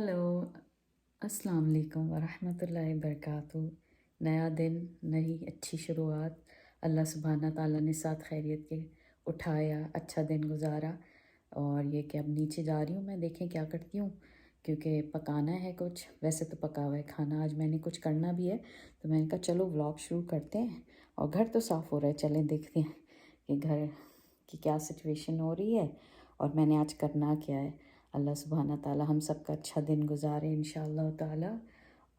Hello, अस्सलाम वालेकुम वरहमतुल्लाहि वबरकातुहू। नया दिन, नई अच्छी शुरुआत। अल्लाह सुब्हाना ताला ने साथ खैरियत के उठाया, अच्छा दिन गुजारा। और ये कि अब नीचे जा रही हूँ मैं, देखें क्या करती हूँ, क्योंकि पकाना है कुछ। वैसे तो पका हुआ है खाना, आज मैंने कुछ करना भी है, तो मैंने कहा चलो व्लॉग शुरू करते हैं। और घर तो साफ़ हो रहा है, चलें देखते हैं कि घर की क्या सिचुएशन हो रही है और मैंने आज करना क्या है। अल्लाह सुब्हाना ताला हम सब का अच्छा दिन गुजारे इंशाअल्लाह ताला,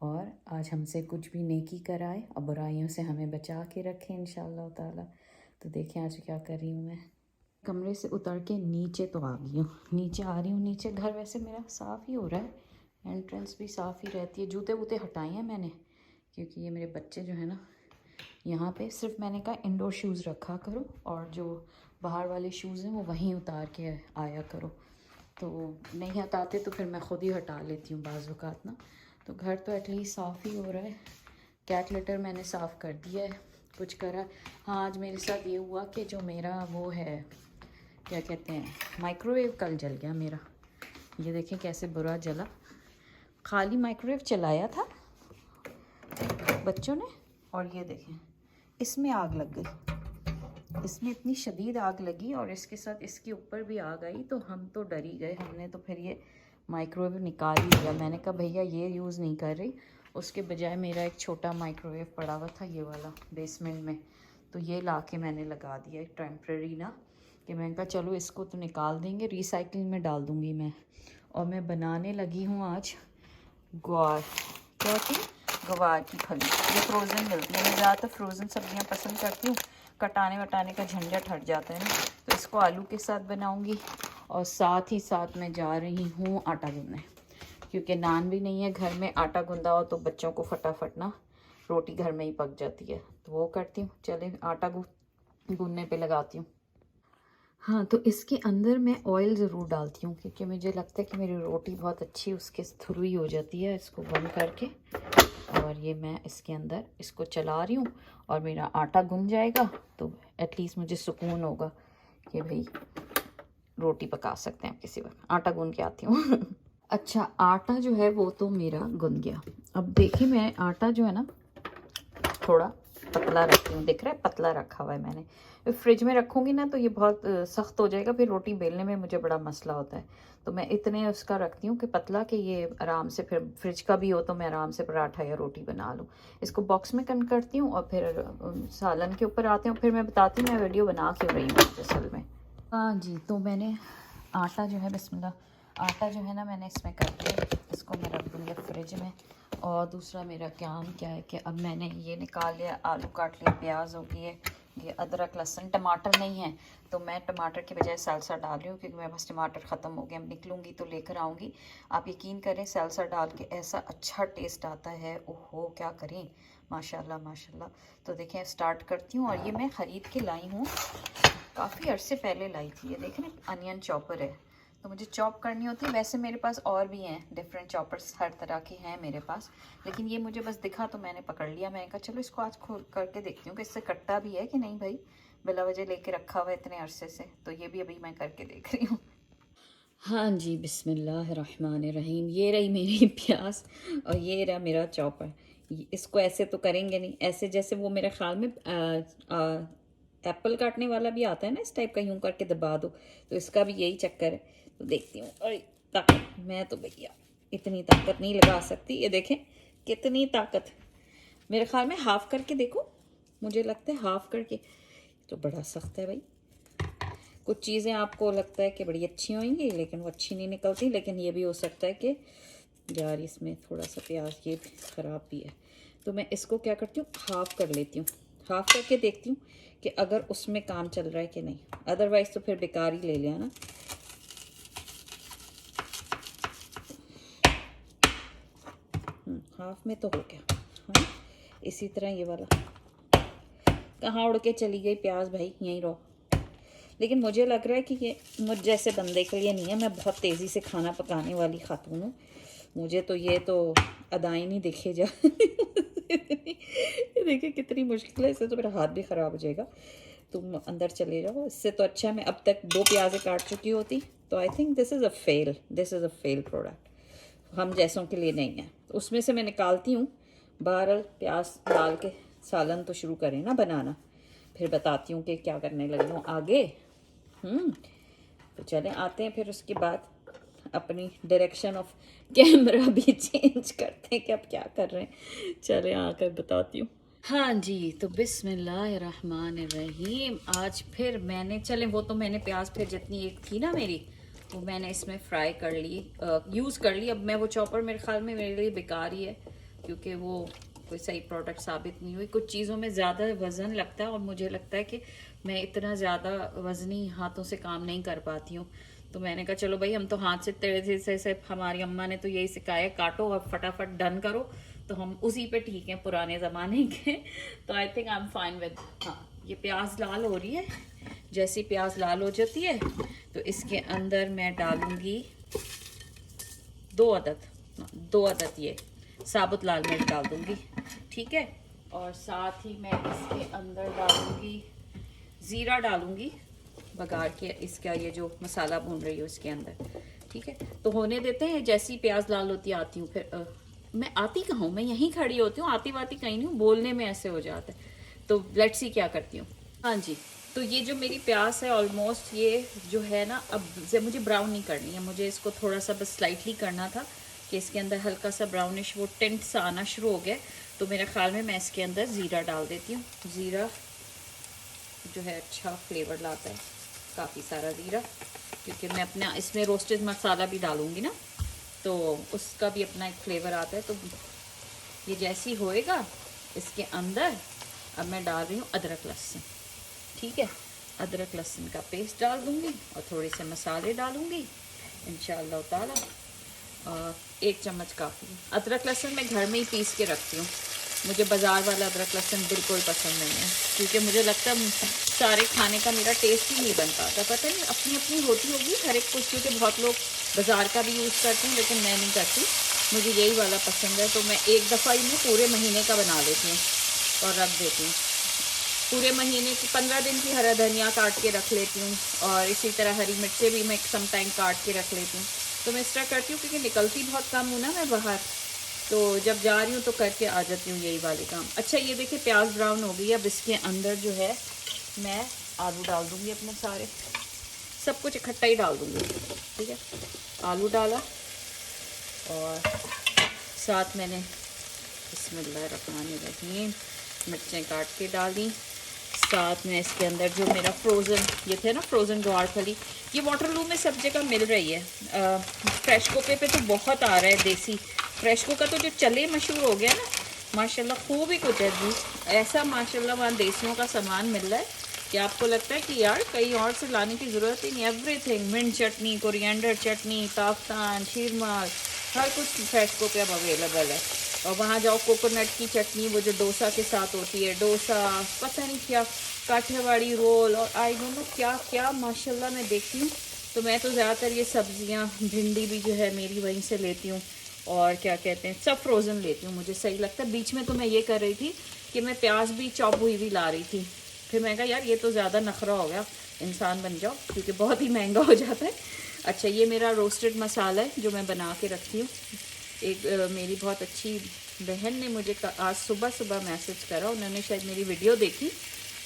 और आज हमसे कुछ भी नेकी कराए और बुराइयों से हमें बचा के रखे इंशाअल्लाह ताला। तो देखें आज क्या कर रही हूँ मैं। कमरे से उतर के नीचे तो आ गई हूँ, नीचे आ रही हूँ। नीचे घर वैसे मेरा साफ़ ही हो रहा है, एंट्रेंस भी साफ़ ही रहती है। जूते वूते हटाए हैं मैंने, क्योंकि ये मेरे बच्चे जो है ना, यहाँ पे सिर्फ मैंने कहा इंडोर शूज़ रखा करो और जो बाहर वाले शूज़ हैं वो वहीं उतार के आया करो। तो नहीं हटाते तो फिर मैं ख़ुद ही हटा लेती हूँ बाज़ औक़ात ना। तो घर तो एटलीस्ट साफ़ ही हो रहा है। कैट लिटर मैंने साफ़ कर दिया है, कुछ करा। हाँ, आज मेरे साथ ये हुआ कि जो मेरा वो है, क्या कहते हैं, माइक्रोवेव कल जल गया मेरा। ये देखें कैसे बुरा जला। खाली माइक्रोवेव चलाया था बच्चों ने, और ये देखें इसमें आग लग गई। इसमें इतनी शदीद आग लगी और इसके साथ इसके ऊपर भी आग आई, तो हम तो डर ही गए। हमने तो फिर ये माइक्रोवेव निकाल ही दिया। मैंने कहा भैया ये यूज़ नहीं कर रही। उसके बजाय मेरा एक छोटा माइक्रोवेव पड़ा हुआ था, ये वाला बेसमेंट में, तो ये ला के मैंने लगा दिया एक टेम्प्रेरी ना, कि मैंने कहा चलो इसको तो निकाल देंगे, रिसाइकिलिंग में डाल दूँगी मैं। और मैं बनाने लगी हूँ आज ग्वार, क्या थी, गवार की फली। ये फ्रोज़न मिलती है, मैं ज़्यादातर फ्रोज़न सब्जियां पसंद करती हूँ, कटाने वटाने का झंझट हट जाता है ना। तो इसको आलू के साथ बनाऊँगी और साथ ही साथ मैं जा रही हूँ आटा गूंदने, क्योंकि नान भी नहीं है घर में। आटा गूंदा हो तो बच्चों को फटाफट ना रोटी घर में ही पक जाती है, तो वो करती हूँ। चले आटा गूंदने पे लगाती हूँ। हाँ, तो इसके अंदर मैं ऑयल ज़रूर डालती हूँ, क्योंकि मुझे लगता है कि मेरी रोटी बहुत अच्छी उसके थ्रू ही हो जाती है। इसको बंद करके, और ये मैं इसके अंदर इसको चला रही हूँ और मेरा आटा गूंद जाएगा, तो एटलीस्ट मुझे सुकून होगा कि भाई रोटी पका सकते हैं किसी वक्त। आटा गूंद के आती हूँ। अच्छा, आटा जो है वो तो मेरा गूंद गया। अब देखिए मैं आटा जो है ना थोड़ा पतला रखती हूँ, दिख रहा है पतला रखा हुआ है मैंने। फ्रिज में रखूँगी ना तो ये बहुत सख्त हो जाएगा, फिर रोटी बेलने में मुझे बड़ा मसला होता है। तो मैं इतने उसका रखती हूँ कि पतला, कि ये आराम से, फिर फ्रिज का भी हो तो मैं आराम से पराठा या रोटी बना लूँ। इसको बॉक्स में कन्वर्ट करती हूँ और फिर सालन के ऊपर आते हूँ। फिर मैं बताती हूँ मैं वीडियो बना क्यों रही हूँ असल में। हाँ जी, तो मैंने आटा जो है, बिस्मिल्लाह, आटा जो है ना मैंने इसमें करके इसको मैं रख दूँगी फ्रिज में। और दूसरा मेरा काम क्या है कि अब मैंने ये निकाल लिया, आलू काट लिया, प्याज हो गई है, ये अदरक लहसुन, टमाटर नहीं है तो मैं टमाटर के बजाय सालसा डाल रही हूँ, क्योंकि मेरे पास टमाटर ख़त्म हो गए। अब निकलूँगी तो लेकर आऊँगी। आप यकीन करें सालसा डाल के ऐसा अच्छा टेस्ट आता है, ओहो क्या करें, माशाल्लाह माशाल्लाह। तो देखें स्टार्ट करती हूँ। और ये मैं ख़रीद के लाई हूँ, काफ़ी अरसे पहले लाई थी। ये देखें ना अनियन चॉपर है, तो मुझे चॉप करनी होती है। वैसे मेरे पास और भी हैं डिफरेंट चॉपर्स, हर तरह के हैं मेरे पास, लेकिन ये मुझे बस दिखा तो मैंने पकड़ लिया। मैंने कहा चलो इसको आज खोल करके देखती हूँ कि इससे कट्टा भी है कि नहीं भाई, बिला वजह लेके रखा हुआ है इतने अरसे से। तो ये भी अभी मैं करके देख रही हूँ। हाँ जी, बिस्मिल्लाहिर्रहमानिर्रहीम। ये रही मेरी प्याज और ये रहा मेरा चॉपर। इसको ऐसे तो करेंगे नहीं, ऐसे जैसे वो मेरे ख्याल में एप्पल काटने वाला भी आता है ना, इस टाइप का यूं करके दबा दो। तो इसका भी यही चक्कर है। तो देखती हूँ। अरे ताकत, मैं तो भैया इतनी ताकत नहीं लगा सकती। ये देखें कितनी ताकत। मेरे ख्याल में हाफ करके देखो, मुझे लगता है हाफ करके तो बड़ा सख्त है भाई। कुछ चीज़ें आपको लगता है कि बड़ी अच्छी होंगी लेकिन वो अच्छी नहीं निकलती। लेकिन ये भी हो सकता है कि यार इसमें थोड़ा सा प्याज ये ख़राब भी है। तो मैं इसको क्या करती हूँ, हाफ़ कर लेती हूँ। हाफ़ करके देखती हूँ कि अगर उसमें काम चल रहा है कि नहीं, अदरवाइज़ तो फिर बेकार ही ले लिया ना। हाफ में तो हो गया। हाँ, इसी तरह ये वाला। कहाँ उड़ के चली गई प्याज भाई, यहीं रहो। लेकिन मुझे लग रहा है कि ये मुझ जैसे बंदे के लिए नहीं है। मैं बहुत तेज़ी से खाना पकाने वाली खातून हूँ। मुझे तो ये तो अदाएँ नहीं दिखे जा। देखिए कितनी मुश्किल है, इससे तो मेरा हाथ भी ख़राब हो जाएगा। तुम अंदर चले जाओ। इससे तो अच्छा मैं अब तक 2 प्याज़ें काट चुकी होती। तो I think this is a fail, this is a fail product. हम जैसों के लिए नहीं है। तो उसमें से मैं निकालती हूँ। बहरहाल प्याज डाल के सालन तो शुरू करें ना बनाना, फिर बताती हूँ कि क्या करने लगी हूँ आगे। तो चलें आते हैं, फिर उसके बाद अपनी डायरेक्शन ऑफ कैमरा भी चेंज करते हैं कि अब क्या कर रहे हैं। चलें आकर बताती हूँ। हाँ जी, तो बिस्मिल्लाहिर्रहमानिर्रहीम। आज फिर मैंने, चलें वो तो मैंने प्याज फिर जितनी एक थी ना मेरी, वो मैंने इसमें फ्राई कर ली, यूज़ कर ली। अब मैं वो चॉपर मेरे ख्याल में मेरे लिए बेकार ही है, क्योंकि वो कोई सही प्रोडक्ट साबित नहीं हुई। कुछ चीज़ों में ज़्यादा वज़न लगता है और मुझे लगता है कि मैं इतना ज़्यादा वज़नी हाथों से काम नहीं कर पाती हूँ। तो मैंने कहा चलो भाई, हम तो हाथ से तेज़ी से हमारी अम्मा ने तो यही सिखाया, काटो और फटाफट डन करो, तो हम उसी पे ठीक हैं पुराने ज़माने के। तो I think I am fine with. हाँ, ये प्याज लाल हो रही है। जैसी प्याज लाल हो जाती है तो इसके अंदर मैं डालूंगी 2 अदद ये साबुत लाल मिर्च डाल दूंगी, ठीक है। और साथ ही मैं इसके अंदर डालूंगी ज़ीरा, डालूंगी बघार के इसका, ये जो मसाला भून रही हूँ इसके अंदर, ठीक है। तो होने देते हैं, जैसी प्याज लाल होती आती हूँ फिर। मैं आती कहाँ हूँ, मैं यहीं खड़ी होती हूँ, आती वाती कहीं नहीं हूँ, बोलने में ऐसे हो जाता है। तो लेट्स सी क्या करती हूँ। हाँ जी, तो ये जो मेरी प्याज है ऑलमोस्ट ये जो है ना, अब मुझे ब्राउन नहीं करनी है, मुझे इसको थोड़ा सा बस स्लाइटली करना था कि इसके अंदर हल्का सा ब्राउनिश वो टिंट सा आना शुरू हो गया। तो मेरे ख्याल में मैं इसके अंदर ज़ीरा डाल देती हूँ। ज़ीरा जो है अच्छा फ्लेवर लाता है, काफ़ी सारा ज़ीरा, क्योंकि मैं अपना इसमें रोस्टेड मसाला भी डालूँगी ना, तो उसका भी अपना एक फ्लेवर आता है। तो ये जैसी होएगा इसके अंदर अब मैं डाल रही हूँ अदरक लहसुन, ठीक है। अदरक लहसुन का पेस्ट डाल दूँगी और थोड़े से मसाले डालूँगी इंशाअल्लाह ताला। 1 चम्मच काफ़ी। अदरक लहसुन मैं घर में ही पीस के रखती हूँ, मुझे बाज़ार वाला अदरक लहसुन बिल्कुल पसंद नहीं है, क्योंकि मुझे लगता है सारे खाने का मेरा टेस्ट ही नहीं बन पाता। पता नहीं अपनी अपनी होती होगी हर एक कुछ, क्योंकि बहुत लोग बाज़ार का भी यूज़ करते हैं, लेकिन मैं नहीं करती, मुझे यही वाला पसंद है। तो मैं एक दफ़ा ही में पूरे महीने का बना लेती हूँ और रख देती हूँ। पूरे महीने की 15 दिन की हरा धनिया काट के रख लेती हूँ, और इसी तरह हरी मिर्चें भी मैं सम टाइम काट के रख लेती हूँ। तो मैं इस तरह करती हूँ, क्योंकि निकलती बहुत कम हूँ ना मैं बाहर, तो जब जा रही हूँ तो करके आ जाती हूँ यही वाले काम। अच्छा, ये देखिए प्याज ब्राउन हो गई। अब इसके अंदर जो है मैं आलू डाल दूँगी अपने सारे, सब कुछ इकट्ठा ही डाल दूँगी, ठीक है। आलू डाला और साथ मैंने बिस्मिल्लाहिर्रहमानिर्रहीम मिर्चें काट के डाली। साथ में इसके अंदर जो मेरा फ्रोज़न ये थे ना, फ्रोज़न ग्वारफली, ये वाटरलू में सब जगह मिल रही है। फ्रेश कोके पे तो बहुत आ रहा है देसी। फ्रेश कोका तो जो चले मशहूर हो गया ना, माशाल्लाह खूब ही कुछ है जी। ऐसा माशाल्लाह वहाँ देसियों का सामान मिल रहा है कि आपको लगता है कि यार कहीं और से लाने की ज़रूरत ही नहीं। एवरीथिंग, मिंट चटनी, कोरिएंडर चटनी, ताफ्तान, शीरमार, हर कुछ फ्रेश कोके अब अवेलेबल है। और वहाँ जाओ कोकोनट की चटनी, वो जो डोसा के साथ होती है, डोसा, पता नहीं क्या, काठियावाड़ी रोल और आई डोंट नो क्या क्या माशाल्लाह मैं देखती हूँ। तो मैं तो ज़्यादातर ये सब्ज़ियाँ, भिंडी भी जो है मेरी वहीं से लेती हूँ, और क्या कहते हैं सब फ्रोज़न लेती हूँ, मुझे सही लगता है। बीच में तो मैं ये कर रही थी कि मैं प्याज भी चॉप हुई भी ला रही थी, फिर मैं कहा यार ये तो ज़्यादा नखरा हो गया, इंसान बन जाओ, क्योंकि बहुत ही महंगा हो जाता है। अच्छा, ये मेरा रोस्टेड मसाला है जो मैं बना के रखती हूँ। एक मेरी बहुत अच्छी बहन ने मुझे आज सुबह मैसेज करा, उन्होंने शायद मेरी वीडियो देखी,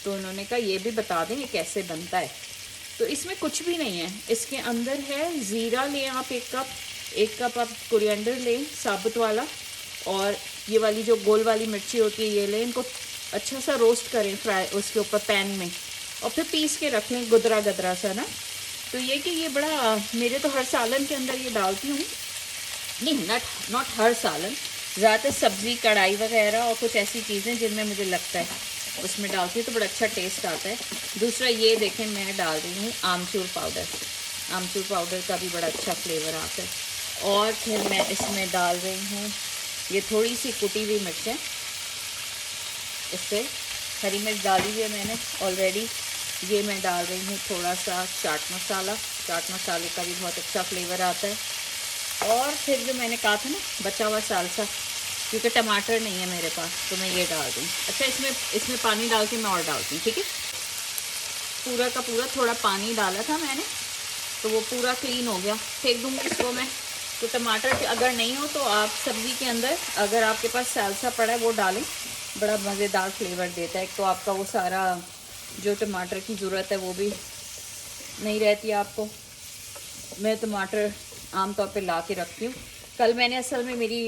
तो उन्होंने कहा ये भी बता दें ये कैसे बनता है। तो इसमें कुछ भी नहीं है, इसके अंदर है ज़ीरा लें आप 1 कप आप कोरिएंडर लें साबुत वाला, और ये वाली जो गोल वाली मिर्ची होती है ये लें, इनको अच्छा सा रोस्ट करें फ्राई उसके ऊपर पैन में, और फिर पीस के रख लें गुदरा गदरा सा ना। तो ये कि ये बड़ा, मेरे तो हर सालन के अंदर ये डालती हूँ, नहीं नॉट हर सालन, ज़्यादातर सब्ज़ी, कढ़ाई वगैरह और कुछ ऐसी चीज़ें जिनमें मुझे लगता है उसमें डालती हूँ तो बड़ा अच्छा टेस्ट आता है। दूसरा ये देखें मैं डाल रही हूँ आमचूर पाउडर, आमचूर पाउडर का भी बड़ा अच्छा फ्लेवर आता है। और फिर मैं इसमें डाल रही हूँ ये थोड़ी सी कुटी हुई मिर्चें, इससे हरी मिर्च डाली हुई है मैंने ऑलरेडी। ये मैं डाल रही हूँ थोड़ा सा चाट मसाला, चाट मसाले का भी बहुत अच्छा फ्लेवर आता है। और फिर जो मैंने कहा था ना बचा हुआ सालसा, क्योंकि टमाटर नहीं है मेरे पास तो मैं ये डाल दूँ। अच्छा, इसमें पानी डाल के मैं और डालती हूँ, ठीक है। पूरा का पूरा थोड़ा पानी डाला था मैंने, तो वो पूरा क्लीन हो गया, फेंक दूँगी इसको मैं। तो टमाटर अगर नहीं हो तो आप सब्ज़ी के अंदर अगर आपके पास सालसा पड़ा है वो डालें, बड़ा मज़ेदार फ्लेवर देता है। एक तो आपका वो सारा जो टमाटर की ज़रूरत है वो भी नहीं रहती आपको। मैं टमाटर आमतौर पे ला के रखती हूँ। कल मैंने असल में मेरी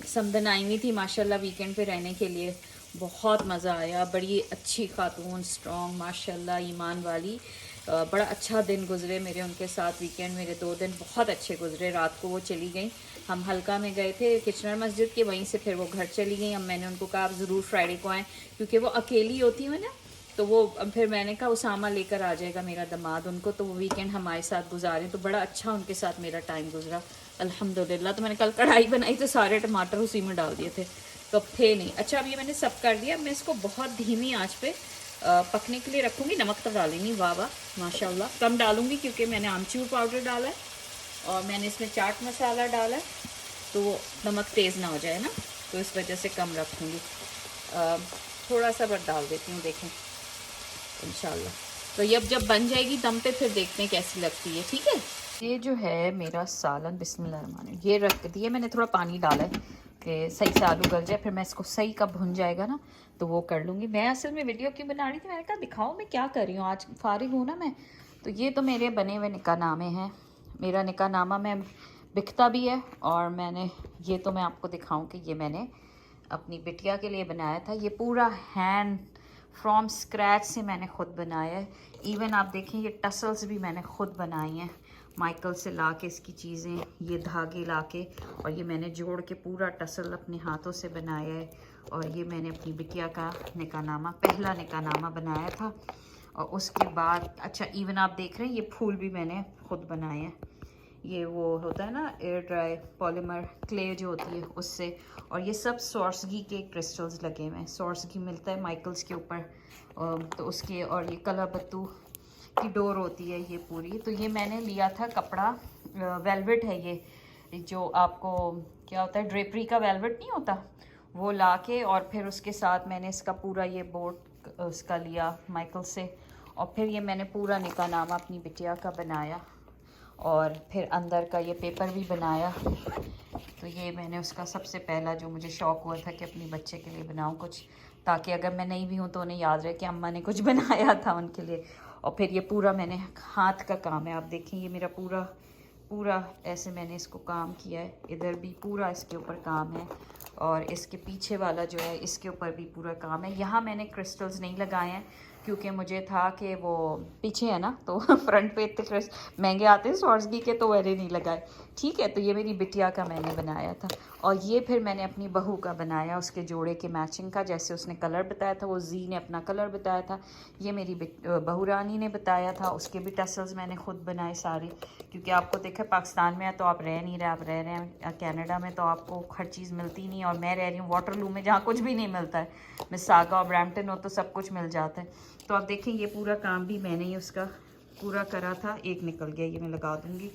समदन आई हुई थी माशाल्लाह वीकेंड पे रहने के लिए, बहुत मज़ा आया। बड़ी अच्छी खातून, स्ट्रॉन्ग माशाल्लाह, ईमान वाली। बड़ा अच्छा दिन गुजरे मेरे उनके साथ। वीकेंड मेरे 2 दिन बहुत अच्छे गुजरे। रात को वो चली गई, हम हल्का में गए थे किचनर मस्जिद के, वहीं से फिर वो घर चली गई। अब मैंने उनको कहा आप ज़रूर फ्राइडे को आएँ, क्योंकि वो अकेली होती है ना, तो वो फिर मैंने कहा उसामा लेकर आ जाएगा मेरा दामाद उनको, तो वो वीकेंड हमारे साथ गुजारें। तो बड़ा अच्छा उनके साथ मेरा टाइम गुजरा अल्हम्दुलिल्लाह। तो मैंने कल कढ़ाई बनाई तो सारे टमाटर उसी में डाल दिए थे, तो अब थे नहीं। अच्छा, अब ये मैंने सब कर दिया। मैं इसको बहुत धीमी आंच पे पकने के लिए रखूँगी। नमक तो डालेंगी, वाह वाह माशाल्लाह, कम डालूँगी क्योंकि मैंने आमचूर पाउडर डाला है और मैंने इसमें चाट मसाला डाला है, तो नमक तेज़ ना हो जाए ना, तो इस वजह से कम रखूँगी। थोड़ा सा बस डाल देती हूँ, देखें इंशाल्लाह। तो ये अब जब बन जाएगी दम पे फिर देखते हैं कैसी लगती है, ठीक है। ये जो है मेरा सालन, बिस्मिल्लाह, ये रख दिए मैंने, थोड़ा पानी डाला है कि सही से आलू गल जाए, फिर मैं इसको सही कब भुन जाएगा ना तो वो कर लूँगी। मैं असल में वीडियो क्यों बना रही थी, मैंने कहा दिखाओ मैं क्या कर रही हूँ, आज फारिग हूँ ना मैं। तो ये तो मेरे बने हुए निकाहनामे हैं। मेरा निकाहनामा मैं बिकता भी है, और मैंने ये तो मैं आपको दिखाऊँ कि ये मैंने अपनी बिटिया के लिए बनाया था। ये पूरा हैंड फ्रॉम स्क्रैच से मैंने ख़ुद बनाया है। इवन आप देखें ये टसल्स भी मैंने ख़ुद बनाई हैं, माइकल से ला के इसकी चीज़ें, ये धागे ला के, और ये मैंने जोड़ के पूरा टसल अपने हाथों से बनाया है। और ये मैंने अपनी बिटिया का निकाहनामा, पहला निकाहनामा बनाया था। और उसके बाद अच्छा, इवन आप देख रहे हैं ये फूल भी मैंने ख़ुद बनाए हैं। ये वो होता है ना एयर ड्राई पॉलीमर क्ले जो होती है उससे। और ये सब सोर्सगी के क्रिस्टल्स लगे हुए हैं। सोर्सगी मिलता है माइकल्स के ऊपर, तो उसके, और ये कला बत्तू की डोर होती है ये पूरी। तो ये मैंने लिया था कपड़ा, वेलवेट है ये जो आपको क्या होता है ड्रेपरी का वेलवेट नहीं होता, वो ला के, और फिर उसके साथ मैंने इसका पूरा ये बोर्ड उसका लिया माइकल से। और फिर ये मैंने पूरा निकाहनामा अपनी बिटिया का बनाया, और फिर अंदर का ये पेपर भी बनाया। तो ये मैंने उसका सबसे पहला जो मुझे शौक़ हुआ था कि अपनी बच्चे के लिए बनाऊं कुछ, ताकि अगर मैं नहीं भी हूँ तो उन्हें याद रहे कि अम्मा ने कुछ बनाया था उनके लिए। और फिर ये पूरा मैंने हाथ का काम है, आप देखें ये मेरा पूरा ऐसे मैंने इसको काम किया है। इधर भी पूरा इसके ऊपर काम है, और इसके पीछे वाला जो है इसके ऊपर भी पूरा काम है। यहाँ मैंने क्रिस्टल्स नहीं लगाए हैं क्योंकि मुझे था कि वो पीछे है ना, तो फ्रंट पे इतने महंगे आते हैं सॉर्सगी के, तो वैसे नहीं लगाए, ठीक है। तो ये मेरी बिटिया का मैंने बनाया था। और ये फिर मैंने अपनी बहू का बनाया, उसके जोड़े के मैचिंग का, जैसे उसने कलर बताया था, वो जी ने अपना कलर बताया था। ये मेरी बहू रानी ने बताया था, उसके भी टसल्स मैंने ख़ुद बनाए सारे। क्योंकि आपको देखा पाकिस्तान में है तो आप रह नहीं रहे, आप रह रहे हैं कनाडा में, तो आपको हर चीज़ मिलती नहीं। और मैं रह रही हूँ वाटरलू में, जहाँ कुछ भी नहीं मिलता है। मिसागा और ब्रैम्पटन हो तो सब कुछ मिल जाता है। तो आप देखें ये पूरा काम भी मैंने ही उसका पूरा करा था। एक निकल गया, ये मैं लगा दूँगी।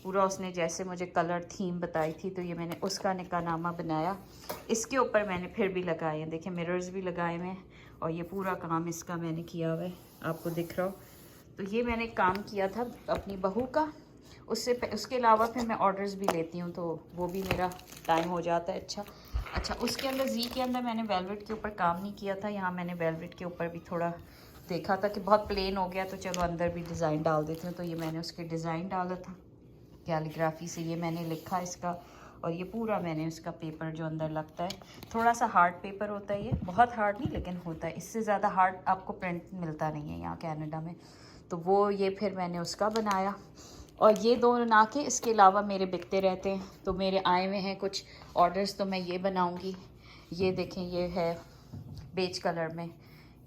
पूरा उसने जैसे मुझे कलर थीम बताई थी, तो ये मैंने उसका निकाहनामा बनाया। इसके ऊपर मैंने फिर भी लगाए हैं, देखें मिरर्स भी लगाए हुए हैं, और ये पूरा काम इसका मैंने किया हुआ है, आपको दिख रहा हो। तो ये मैंने काम किया था अपनी बहू का। उसके अलावा फिर मैं ऑर्डर्स भी लेती हूँ, तो वो भी मेरा टाइम हो जाता है। अच्छा, उसके अंदर जी के अंदर मैंने वेलवेट के ऊपर काम नहीं किया था। यहाँ मैंने वेलवेट के ऊपर भी थोड़ा देखा था कि बहुत प्लेन हो गया, तो चलो अंदर भी डिज़ाइन डाल देती हूँ। तो ये मैंने उसके डिज़ाइन डाला था कैलीग्राफी से, ये मैंने लिखा इसका। और ये पूरा मैंने उसका पेपर जो अंदर लगता है, थोड़ा सा हार्ड पेपर होता है, ये बहुत हार्ड नहीं लेकिन होता है। इससे ज़्यादा हार्ड आपको प्रिंट मिलता नहीं है यहाँ कनाडा में। तो वो ये फिर मैंने उसका बनाया। और ये दो ना के इसके अलावा मेरे बिकते रहते हैं, तो मेरे आए हुए हैं कुछ ऑर्डर्स, तो मैं ये बनाऊँगी। ये देखें, ये है बेज कलर में,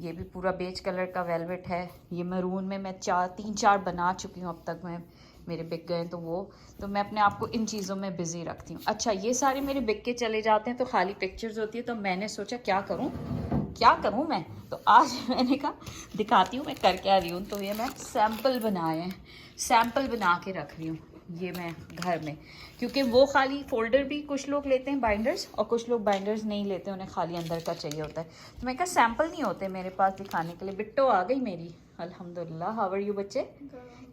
ये भी पूरा बेज कलर का वेलवेट है। ये मैरून में मैं 3-4 बना चुकी हूँ अब तक, मैं मेरे बिक गए। तो मैं अपने आप को इन चीज़ों में बिज़ी रखती हूँ। अच्छा, ये सारे मेरे बिक के चले जाते हैं, तो खाली पिक्चर्स होती है। तो मैंने सोचा क्या करूँ मैं, तो आज मैंने कहा दिखाती हूँ मैं कर क्या रही हूँ। तो ये मैं सैम्पल बनाए हैं, सैम्पल बना के रख रही हूँ ये मैं घर में, क्योंकि वो खाली फ़ोल्डर भी कुछ लोग लेते हैं बाइंडर्स, और कुछ लोग बाइंडर्स नहीं लेते, उन्हें खाली अंदर का चाहिए होता है। तो मैं कहा सैम्पल नहीं होते मेरे पास दिखाने के लिए। बिट्टो आ गई मेरी, अल्हम्दुलिल्लाह। हाउ आर यू बच्चे,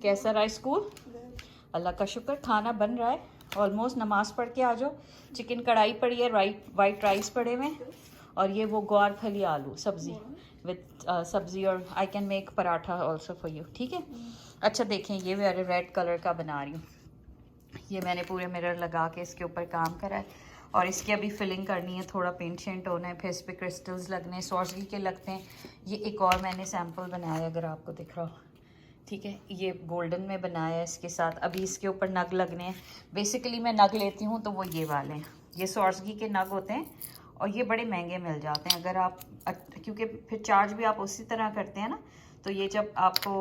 कैसा रहा स्कूल? अल्लाह का शुक्र, खाना बन रहा है। ऑलमोस्ट नमाज पढ़ के आ जाओ। चिकन कढ़ाई पड़ी है, वाइट राइस पड़े हुए, और ये वो ग्वार फली आलू सब्ज़ी विथ सब्ज़ी, और I can make paratha also for you, ठीक है। अच्छा देखें, ये मैं रेड कलर का बना रही हूँ। ये मैंने पूरे मिरर लगा के इसके ऊपर काम करा है, और इसकी अभी फिलिंग करनी है, थोड़ा पेंट शेंट होना है, फिर इस पर क्रिस्टल्स लगने हैं, सॉर्सगी के लगते हैं। ये एक और मैंने सैम्पल बनाया है, अगर आपको दिख रहा हो, ठीक है। ये गोल्डन में बनाया है इसके साथ। अभी इसके ऊपर नग लगने हैं। बेसिकली मैं नग लेती हूँ तो वो ये वाले हैं, ये सॉर्सगी के नग होते हैं, और ये बड़े महंगे मिल जाते हैं अगर आप, क्योंकि फिर चार्ज भी आप उसी तरह करते हैं ना। तो ये जब आपको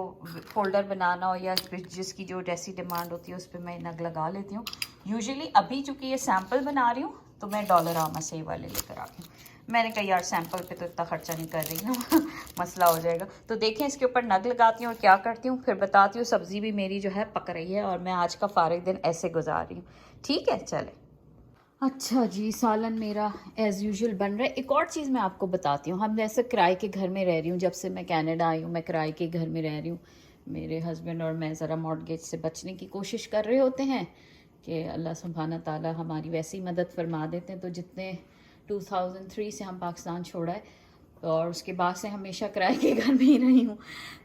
फोल्डर बनाना हो या जिसकी जो जैसी डिमांड होती है उस पर मैं नग लगा लेती हूँ। यूजुअली अभी चूँकि ये सैम्पल बना रही हूँ तो मैं डॉलरामा से वाले लेकर आती हूँ। मैंने कहा यार सैम्पल पे तो इतना खर्चा नहीं कर रही हूँ मसला हो जाएगा। तो देखें, इसके ऊपर नग लगाती हूँ और क्या करती हूँ फिर बताती हूँ। सब्ज़ी भी मेरी जो है पक रही है, और मैं आज का फारिग दिन ऐसे गुजार रही हूँ, ठीक है। चले, अच्छा जी, सालन मेरा एज़ यूजुअल बन रहा है। एक और चीज़ मैं आपको बताती हूँ, हम जैसे किराए के घर में रह रही हूँ, जब से मैं कनाडा आई हूँ मैं किराए के घर में रह रही हूँ। मेरे हस्बैंड और मैं ज़रा मॉर्गेज से बचने की कोशिश कर रहे होते हैं कि अल्लाह सुब्हाना ताला हमारी वैसी मदद फरमा देते हैं। तो जितने 2003 से हम पाकिस्तान छोड़ा है, और उसके बाद से हमेशा किराए के घर में ही रही हूँ।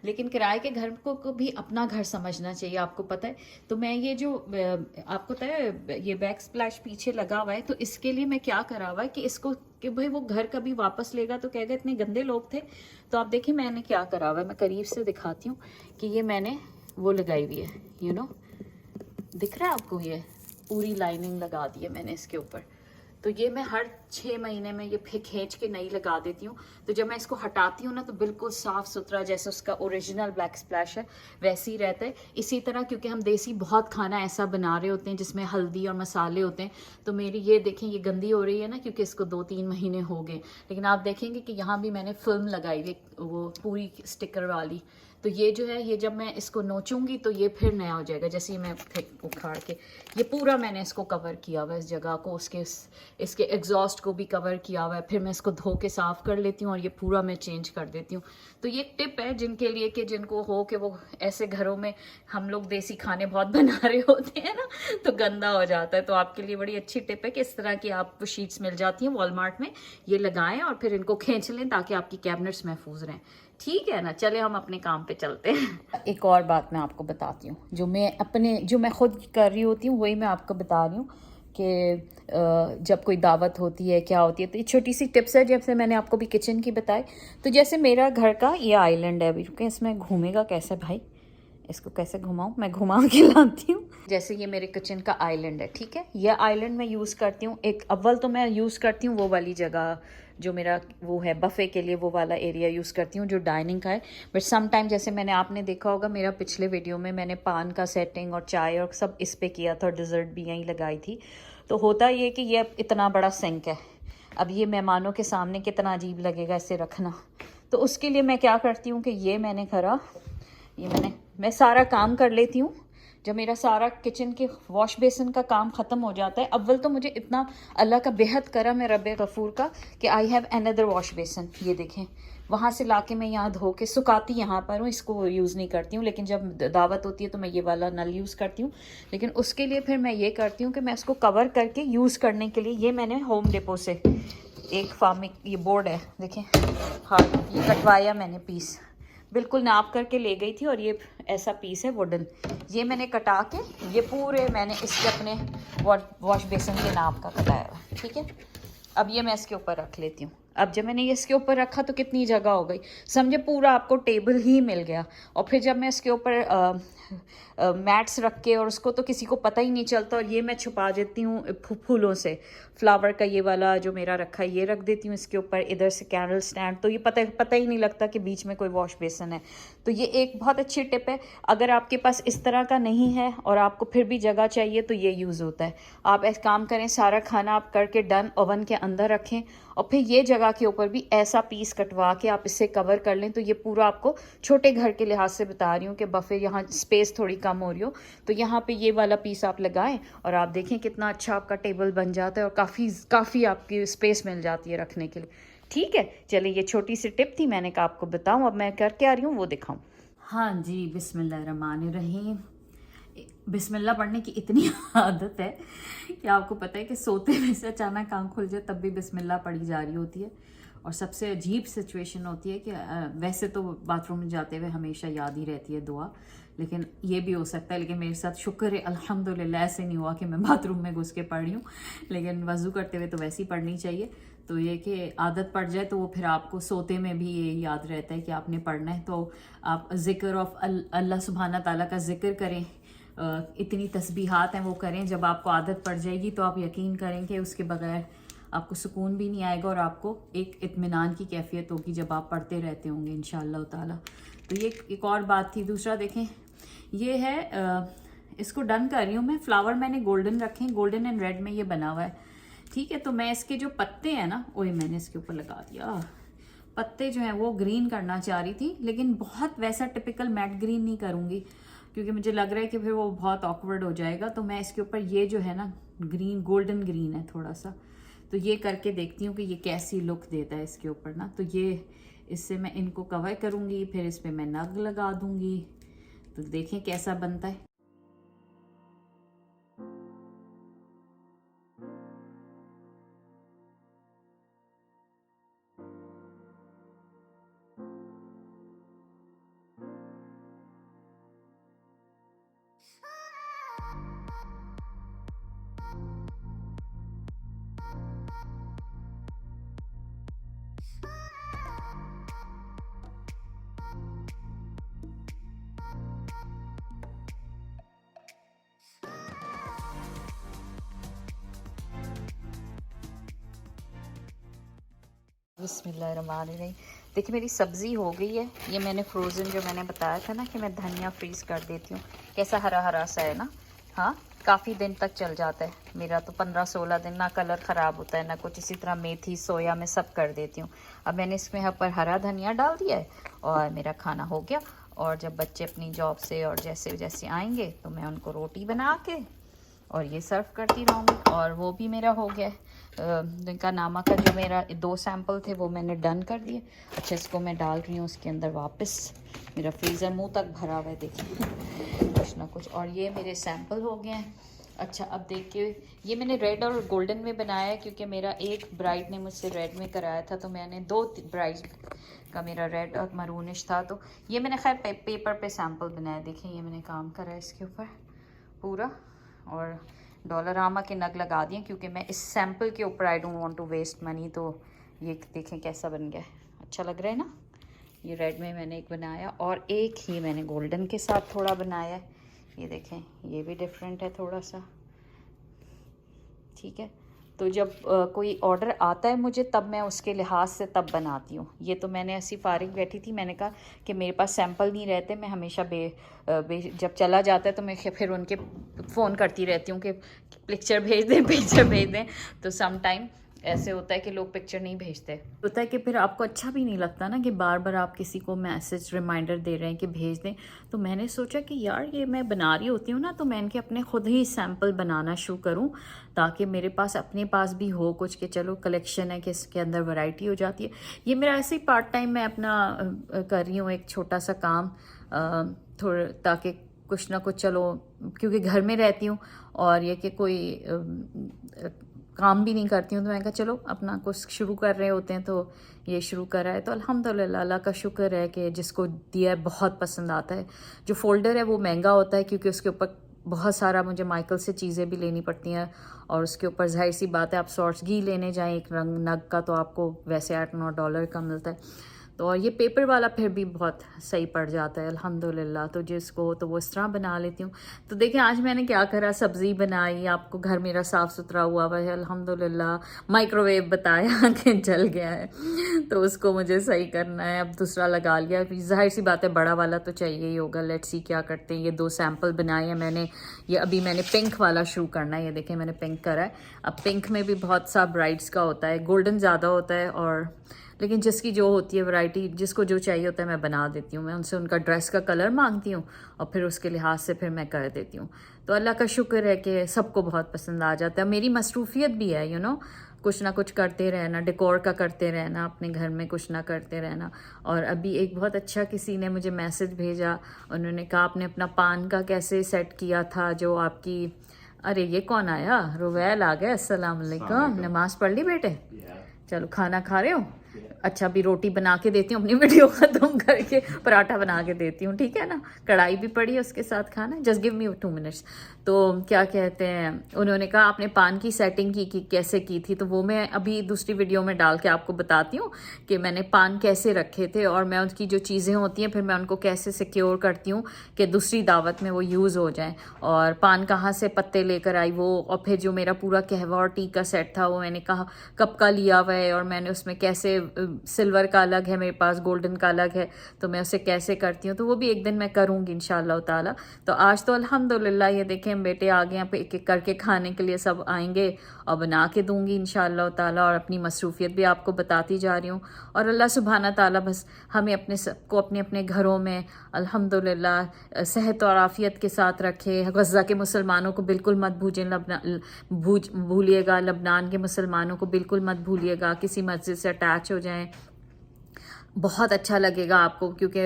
लेकिन किराए के घर को भी अपना घर समझना चाहिए, आपको पता है। तो मैं ये जो आपको पता है ये बैक स्प्लैश पीछे लगा हुआ है, तो इसके लिए मैं क्या करा हुआ है कि इसको, कि भाई वो घर कभी वापस लेगा तो कहेगा इतने गंदे लोग थे। तो आप देखिए मैंने क्या करा हुआ है, मैं करीब से दिखाती हूँ कि ये मैंने वो लगाई हुई है, यू नो, दिख रहा है आपको, ये पूरी लाइनिंग लगा दी है मैंने इसके ऊपर। तो ये मैं हर 6 महीने में ये फिर खींच के नई लगा देती हूँ। तो जब मैं इसको हटाती हूँ ना तो बिल्कुल साफ़ सुथरा, जैसे उसका ओरिजिनल ब्लैक स्प्लैश है वैसे ही रहता है। इसी तरह क्योंकि हम देसी बहुत खाना ऐसा बना रहे होते हैं जिसमें हल्दी और मसाले होते हैं, तो मेरी ये देखें ये गंदी हो रही है ना, क्योंकि इसको 2-3 महीने हो गए। लेकिन आप देखेंगे कि यहाँ भी मैंने फिल्म लगाई हुई, वो पूरी स्टिकर वाली। तो ये जो है, ये जब मैं इसको नोचूंगी तो ये फिर नया हो जाएगा। जैसे ही मैं फिर उखाड़ के, ये पूरा मैंने इसको कवर किया हुआ है, इस जगह को, इसके एग्जॉस्ट को भी कवर किया हुआ है। फिर मैं इसको धो के साफ़ कर लेती हूँ और ये पूरा मैं चेंज कर देती हूँ। तो ये टिप है जिनके लिए, कि जिनको हो कि वो ऐसे घरों में हम लोग देसी खाने बहुत बना रहे होते हैं ना, तो गंदा हो जाता है। तो आपके लिए बड़ी अच्छी टिप है कि इस तरह की आपको शीट्स मिल जाती हैं वॉलमार्ट में, ये लगाएं और फिर इनको खींच लें ताकि आपकी कैबिनेट्स महफूज रहें, ठीक है ना। चले हम अपने काम पे चलते हैं। एक और बात मैं आपको बताती हूँ, जो मैं खुद कर रही होती हूँ वही मैं आपको बता रही हूँ कि जब कोई दावत होती है क्या होती है। तो ये छोटी सी टिप्स है, जैसे मैंने आपको भी किचन की बताई। तो जैसे मेरा घर का ये आइलैंड है, अभी रुके, इसमें घूमेगा कैसे भाई, इसको कैसे घुमाऊँ, मैं घुमा के लाती हूँ। जैसे ये मेरे किचन का आइलैंड है, ठीक है। ये आइलैंड मैं यूज़ करती हूँ, एक अव्वल तो मैं यूज़ करती हूँ वो वाली जगह जो मेरा वो है बफ़े के लिए, वो वाला एरिया यूज़ करती हूँ जो डाइनिंग का है। बट सम टाइम, जैसे मैंने, आपने देखा होगा मेरा पिछले वीडियो में, मैंने पान का सेटिंग और चाय और सब इस पे किया था, और डिज़र्ट भी यहीं लगाई थी। तो होता ये कि ये इतना बड़ा सिंक है, अब ये मेहमानों के सामने कितना अजीब लगेगा इसे रखना। तो उसके लिए मैं क्या करती हूँ कि ये मैंने करा, मैं सारा काम कर लेती हूँ। जब मेरा सारा किचन के वॉश बेसिन का काम ख़त्म हो जाता है, अव्वल तो मुझे इतना अल्लाह का बेहद करम है, रब गफूर का, कि I have another wash basin. ये देखें, वहाँ से लाके मैं यहाँ धो के सुखाती यहाँ पर हूँ, इसको यूज़ नहीं करती हूँ। लेकिन जब दावत होती है तो मैं ये वाला नल यूज़ करती हूँ। लेकिन उसके लिए फिर मैं ये करती हूँ कि मैं इसको कवर करके यूज़ करने के लिए, ये मैंने होम डिपो से एक फार्मिक ये बोर्ड है, देखें, हाँ, ये कटवाया मैंने पीस, बिल्कुल नाप करके ले गई थी, और ये ऐसा पीस है वुडन, ये मैंने कटा के, ये पूरे मैंने इसके अपने वॉश बेसिन के नाप का कटाया हुआ, ठीक है। अब ये मैं इसके ऊपर रख लेती हूँ। अब जब मैंने ये इसके ऊपर रखा तो कितनी जगह हो गई, समझे, पूरा आपको टेबल ही मिल गया। और फिर जब मैं इसके ऊपर मैट्स रख के, और उसको तो किसी को पता ही नहीं चलता, और ये मैं छुपा देती हूँ फूलों से, फ्लावर का ये वाला जो मेरा रखा है ये रख देती हूँ इसके ऊपर, इधर से कैंडल स्टैंड, तो ये पता ही नहीं लगता कि बीच में कोई वॉश बेसिन है। तो ये एक बहुत अच्छी टिप है। अगर आपके पास इस तरह का नहीं है और आपको फिर भी जगह चाहिए तो ये यूज़ होता है। आप ऐसा काम करें, सारा खाना आप करके डन ओवन के अंदर रखें, और फिर ये जगह के ऊपर भी ऐसा पीस कटवा के आप इससे कवर कर लें। तो ये पूरा आपको छोटे घर के लिहाज से बता रही हूँ कि बफे यहाँ स्पेस थोड़ी कम हो रही हो, तो यहाँ पे ये वाला पीस आप लगाएं, और आप देखें कितना अच्छा आपका टेबल बन जाता है, और काफ़ी आपकी स्पेस मिल जाती है रखने के लिए, ठीक है। चलिए, ये छोटी सी टिप थी, मैंने कहा आपको बताऊँ। अब मैं करके आ रही हूँ, वो दिखाऊँ। हाँ जी, बिस्मिल्लाहिर्रहमानिर्रहीम। बिस्मिल्लाह पढ़ने की इतनी आदत है कि आपको पता है कि सोते में से अचानक आँख खुल जाए तब भी बिस्मिल्लाह पढ़ी जा रही होती है। और सबसे अजीब सिचुएशन होती है कि वैसे तो बाथरूम में जाते हुए हमेशा याद ही रहती है दुआ, लेकिन ये भी हो सकता है, लेकिन मेरे साथ शुक्र है अल्हम्दुलिल्लाह ऐसे नहीं हुआ कि मैं बाथरूम में घुस के पढ़ रही हूँ, लेकिन वज़ू करते हुए तो वैसे ही पढ़नी चाहिए। तो ये कि आदत पड़ जाए तो वो फिर आपको सोते में भी ये याद रहता है कि आपने पढ़ना है। तो आप ज़िक्र ऑफ अल्लाह सुब्हाना ताला का ज़िक्र करें, इतनी तस्बीहात हैं वो करें। जब आपको आदत पड़ जाएगी तो आप यकीन करें कि उसके बगैर आपको सुकून भी नहीं आएगा और आपको एक इत्मीनान की कैफियत होगी जब आप पढ़ते रहते होंगे इंशाअल्लाह ताला। तो ये एक और बात थी। दूसरा देखें, ये है इसको डन कर रही हूँ मैं। फ्लावर मैंने गोल्डन रखे हैं, गोल्डन एंड रेड में ये बना हुआ है, ठीक है। तो मैं इसके जो पत्ते हैं ना, वही मैंने इसके ऊपर लगा दिया। पत्ते जो हैं वो ग्रीन करना चाह रही थी, लेकिन बहुत वैसा टिपिकल मैट ग्रीन नहीं करूँगी क्योंकि मुझे लग रहा है कि फिर वो बहुत ऑकवर्ड हो जाएगा। तो मैं इसके ऊपर ये जो है ना ग्रीन, गोल्डन ग्रीन है थोड़ा सा, तो ये करके देखती हूँ कि ये कैसी लुक देता है इसके ऊपर ना। तो ये इससे मैं इनको कवर करूँगी, फिर इस पर मैं नग लगा दूँगी, तो देखें कैसा बनता है। बिस्मिल्लाहिर्रहमानिर्रहीम। देखिए मेरी सब्ज़ी हो गई है। ये मैंने फ्रोज़न जो मैंने बताया था ना कि मैं धनिया फ्रीज़ कर देती हूँ, कैसा हरा हरा सा है ना। हाँ, काफ़ी दिन तक चल जाता है मेरा तो, 15-16 दिन, ना कलर ख़राब होता है ना कुछ। इसी तरह मेथी, सोया में सब कर देती हूँ। अब मैंने इसमें यहाँ पर हरा धनिया डाल दिया है और मेरा खाना हो गया। और जब बच्चे अपनी जॉब से और जैसे जैसे आएंगे तो मैं उनको रोटी बना के और ये सर्व करती रहूँगी। और वो भी मेरा हो गया है। इनका नामा का जो मेरा 2 सैंपल थे वो मैंने डन कर दिए। अच्छा, इसको मैं डाल रही हूँ उसके अंदर वापस। मेरा फ्रीज़र मुंह तक भरा हुआ है, देखिए कुछ ना कुछ। और ये मेरे सैंपल हो गए हैं। अच्छा, अब देखिए ये मैंने रेड और गोल्डन में बनाया है क्योंकि मेरा एक ब्राइड ने मुझसे रेड में कराया था, तो मैंने 2 ब्राइड का मेरा रेड और मरूनिश था। तो ये मैंने खैर पेपर पे सैंपल बनाया। देखें ये मैंने काम करा है इसके ऊपर पूरा, और डॉलरामा के नग लगा दिए क्योंकि मैं इस सैंपल के ऊपर I don't want to waste money. तो ये देखें कैसा बन गया है, अच्छा लग रहा है ना। ये रेड में मैंने एक बनाया और एक ही मैंने गोल्डन के साथ थोड़ा बनाया है। ये देखें ये भी डिफरेंट है थोड़ा सा, ठीक है। तो जब कोई ऑर्डर आता है मुझे तब मैं उसके लिहाज से तब बनाती हूँ। ये तो मैंने ऐसी फारिग बैठी थी, मैंने कहा कि मेरे पास सैंपल नहीं रहते, मैं हमेशा जब चला जाता है तो मैं फिर उनके फ़ोन करती रहती हूँ कि पिक्चर भेज दें, पिक्चर भेज दें। तो सम टाइम ऐसे होता है कि लोग पिक्चर नहीं भेजते, होता है कि फिर आपको अच्छा भी नहीं लगता ना कि बार बार आप किसी को मैसेज रिमाइंडर दे रहे हैं कि भेज दें। तो मैंने सोचा कि यार ये मैं बना रही होती हूँ ना, तो मैं इनके अपने खुद ही सैंपल बनाना शुरू करूँ ताकि मेरे पास अपने पास भी हो कुछ कि चलो कलेक्शन है कि इसके अंदर वैरायटी हो जाती है। ये मेरा ऐसे ही पार्ट टाइम मैं अपना कर रही हूँ, एक छोटा सा काम थोड़ा, ताकि कुछ ना कुछ चलो, क्योंकि घर में रहती हूँ और ये कि कोई काम भी नहीं करती हूँ, तो मैं कहा चलो अपना कुछ शुरू कर रहे होते हैं, तो ये शुरू करा है। तो अल्हम्दुलिल्लाह अल्लाह का शुक्र है कि जिसको दिया है बहुत पसंद आता है। जो फ़ोल्डर है वो महंगा होता है क्योंकि उसके ऊपर बहुत सारा मुझे माइकल से चीज़ें भी लेनी पड़ती हैं, और उसके ऊपर जाहिर सी बात है आप सॉर्ट्स घी लेने जाएँ एक रंग नग का तो आपको वैसे $8-9 का मिलता है। तो और ये पेपर वाला फिर भी बहुत सही पड़ जाता है अल्हम्दुलिल्लाह। तो जिसको हो तो वो इस तरह बना लेती हूँ। तो देखिए आज मैंने क्या करा, सब्ज़ी बनाई, आपको घर मेरा साफ़ सुथरा हुआ हुआ है अल्हम्दुलिल्लाह। माइक्रोवेव बताया कि जल गया है तो उसको मुझे सही करना है, अब दूसरा लगा लिया। जाहिर सी बात है बड़ा वाला तो चाहिए ही होगा। लेट्स सी क्या करते हैं। ये 2 सैंपल बनाए हैं मैंने। ये अभी मैंने पिंक वाला शुरू करना है। ये देखें मैंने पिंक करा है। अब पिंक में भी बहुत सा ब्राइड्स का होता है, गोल्डन ज़्यादा होता है और लेकिन जिसकी जो होती है वैरायटी, जिसको जो चाहिए होता है मैं बना देती हूँ। मैं उनसे उनका ड्रेस का कलर मांगती हूँ और फिर उसके लिहाज से फिर मैं कर देती हूँ। तो अल्लाह का शुक्र है कि सबको बहुत पसंद आ जाता है। मेरी मसरूफियत भी है, यू नो, कुछ ना कुछ करते रहना, डेकोर का करते रहना, अपने घर में कुछ ना करते रहना। और अभी एक बहुत अच्छा किसी ने मुझे मैसेज भेजा, उन्होंने कहा आपने अपना पान का कैसे सेट किया था जो आपकी, अरे ये कौन आया, रुवैल आ गया। अस्सलाम वालेकुम, नमाज पढ़ ली बेटे? चलो खाना खा रहे हो? अच्छा, अभी रोटी बना के देती हूँ, अपनी वीडियो ख़त्म करके पराठा बना के देती हूँ, ठीक है ना? कढ़ाई भी पड़ी है उसके साथ खाना। Just give me 2 minutes. तो क्या कहते हैं, उन्होंने कहा आपने पान की सेटिंग की कैसे की थी, तो वो मैं अभी दूसरी वीडियो में डाल के आपको बताती हूँ कि मैंने पान कैसे रखे थे और मैं उनकी जो चीज़ें होती हैं फिर मैं उनको कैसे सिक्योर करती हूँ कि दूसरी दावत में वो यूज़ हो जाएँ। और पान कहाँ से पत्ते लेकर आई वो, और फिर जो मेरा पूरा कहवा और टी का सेट था वो मैंने कहा कब का लिया हुआ है और मैंने उसमें कैसे, सिल्वर का अलग है मेरे पास, गोल्डन का अलग है, तो मैं उसे कैसे करती हूँ, तो वो भी एक दिन मैं करूँगी इंशाअल्लाह ताला। तो आज तो अल्हम्दुलिल्लाह ये देखें बेटे आ गए यहाँ पे, एक एक करके खाने के लिए सब आएंगे और बना के दूंगी इंशाअल्लाह ताला। और अपनी मसरूफियत भी आपको बताती जा रही हूँ। और अल्लाह सुब्हाना ताला बस हमें अपने सबको अपने अपने घरों में अल्हम्दुलिल्लाह सेहत और आफियत के साथ रखे। गज़ा के मुसलमानों को बिल्कुल मत भूलिएगा, लबनान के मुसलमानों को बिल्कुल मत भूलिएगा, किसी मस्जिद से अटैच हो जाएं, बहुत अच्छा लगेगा आपको। क्योंकि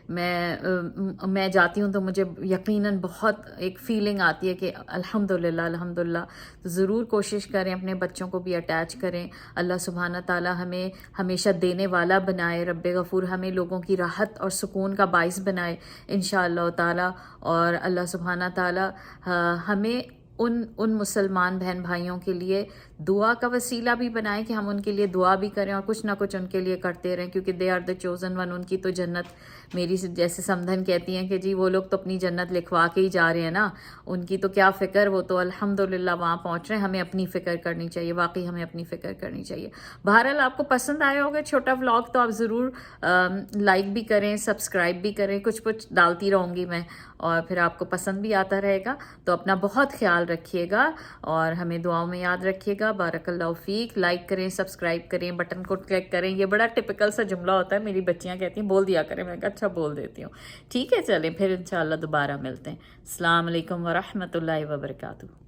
मैं जाती हूँ तो मुझे यकीनन बहुत एक फ़ीलिंग आती है कि अल्हम्दुलिल्लाह अल्हम्दुलिल्लाह। तो ज़रूर कोशिश करें अपने बच्चों को भी अटैच करें। अल्लाह सुब्हाना ताला हमें हमेशा देने वाला बनाए, रब्बे गफ़ूर हमें लोगों की राहत और सुकून का बाइस बनाए इंशाअल्लाह ताला। और अल्लाह सुब्हाना ताला हमें उन मुसलमान बहन भाइयों के लिए दुआ का वसीला भी बनाए कि हम उनके लिए दुआ भी करें और कुछ ना कुछ उनके लिए करते रहें, क्योंकि they are the chosen one. उनकी तो जन्नत, मेरी जैसे समधन कहती हैं कि जी वो लोग तो अपनी जन्नत लिखवा के ही जा रहे हैं ना, उनकी तो क्या फ़िक्र, वो तो अल्हम्दुलिल्लाह वहाँ पहुँच रहे हैं। हमें अपनी फ़िक्र करनी चाहिए, वाकई हमें अपनी फ़िक्र करनी चाहिए। बहरहाल आपको पसंद आया होगा छोटा व्लॉग, तो आप ज़रूर लाइक भी करें, सब्सक्राइब भी करें, कुछ कुछ डालती रहूँगी मैं और फिर आपको पसंद भी आता रहेगा। तो अपना बहुत ख्याल रखिएगा और हमें दुआओं में याद रखिएगा। बारकल्लाहु फीक। लाइक करें, सब्सक्राइब करें, बटन को क्लिक करें। ये बड़ा टिपिकल सा जुमला होता है, मेरी बच्चियां कहती हैं बोल दिया करें, मैं कहा अच्छा बोल देती हूँ। ठीक है, चलें फिर इंशाअल्लाह दोबारा मिलते हैं। अस्सलाम वालेकुम व रहमतुल्लाहि व बरकातुहू।